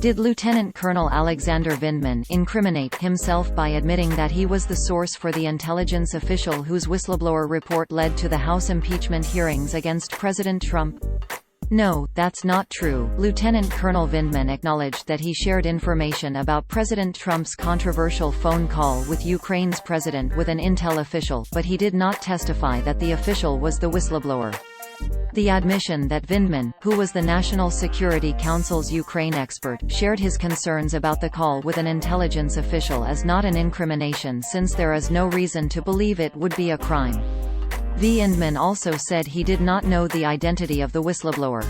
Did Lieutenant Colonel Alexander Vindman incriminate himself by admitting that he was the source for the intelligence official whose whistleblower report led to the House impeachment hearings against President Trump? No, that's not true. Lieutenant Colonel Vindman acknowledged that he shared information about President Trump's controversial phone call with Ukraine's president with an intel official, but he did not testify that the official was the whistleblower. The admission that Vindman, who was the National Security Council's Ukraine expert, shared his concerns about the call with an intelligence official is not an incrimination, since there is no reason to believe it would be a crime. Vindman also said he did not know the identity of the whistleblower.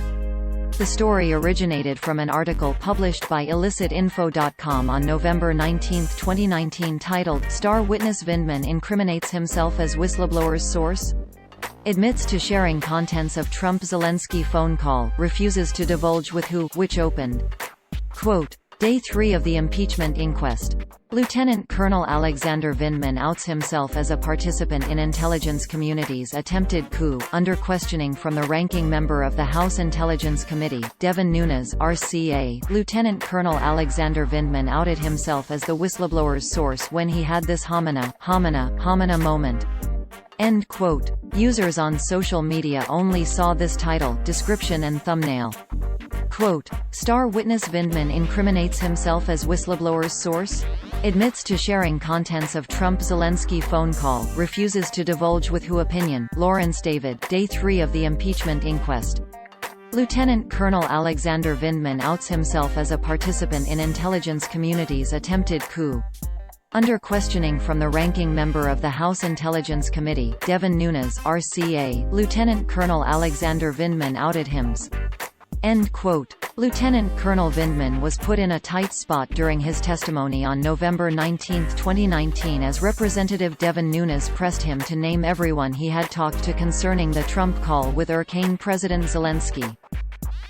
The story originated from an article published by IllicitInfo.com on November 19, 2019 titled, "Star Witness Vindman Incriminates Himself as Whistleblower's Source? Admits to sharing contents of Trump-Zelensky phone call, refuses to divulge with who, which opened." Quote, Day 3 of the impeachment inquest. Lieutenant Colonel Alexander Vindman outs himself as a participant in intelligence community's attempted coup, under questioning from the ranking member of the House Intelligence Committee, Devin Nunes, RCA. Lieutenant Colonel Alexander Vindman outed himself as the whistleblower's source when he had this homina moment. End quote. Users on social media only saw this title, description and thumbnail. Quote, Star witness Vindman incriminates himself as whistleblower's source? Admits to sharing contents of Trump-Zelensky phone call, refuses to divulge with who opinion. Lawrence David, Day 3 of the impeachment inquest. Lieutenant Colonel Alexander Vindman outs himself as a participant in intelligence community's attempted coup. Under questioning from the ranking member of the House Intelligence Committee, Devin Nunes, RCA, Lieutenant Colonel Alexander Vindman outed himself. End quote. Lieutenant Colonel Vindman was put in a tight spot during his testimony on November 19, 2019 as Representative Devin Nunes pressed him to name everyone he had talked to concerning the Trump call with Ukraine President Zelensky.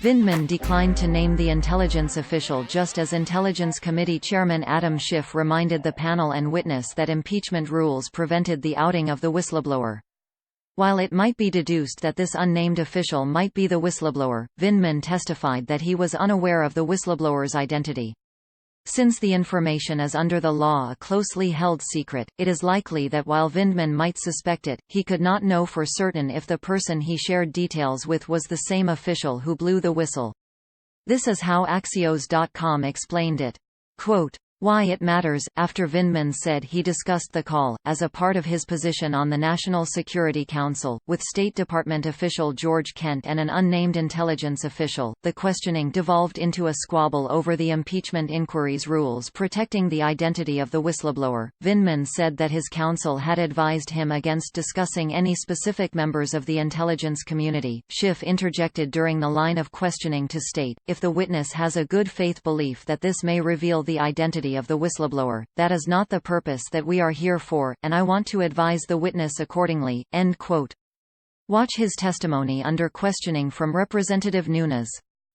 Vindman declined to name the intelligence official, just as Intelligence Committee Chairman Adam Schiff reminded the panel and witness that impeachment rules prevented the outing of the whistleblower. While it might be deduced that this unnamed official might be the whistleblower, Vindman testified that he was unaware of the whistleblower's identity. Since the information is under the law a closely held secret, it is likely that while Vindman might suspect it, he could not know for certain if the person he shared details with was the same official who blew the whistle. This is how Axios.com explained it. Quote, Why it matters. After Vindman said he discussed the call, as a part of his position on the National Security Council, with State Department official George Kent and an unnamed intelligence official, the questioning devolved into a squabble over the impeachment inquiry's rules protecting the identity of the whistleblower. Vindman said that his counsel had advised him against discussing any specific members of the intelligence community. Schiff interjected during the line of questioning to state, if the witness has a good faith belief that this may reveal the identity of the whistleblower, that is not the purpose that we are here for, and I want to advise the witness accordingly. End quote. Watch his testimony under questioning from Representative Nunes.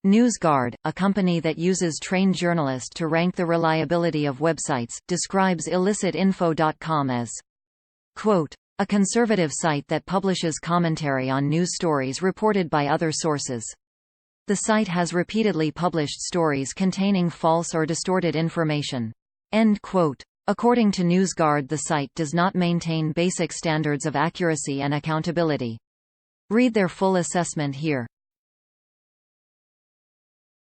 NewsGuard, a company that uses trained journalists to rank the reliability of websites, describes IllicitInfo.com as, quote, a conservative site that publishes commentary on news stories reported by other sources. The site has repeatedly published stories containing false or distorted information. End quote. According to NewsGuard, the site does not maintain basic standards of accuracy and accountability. Read their full assessment here.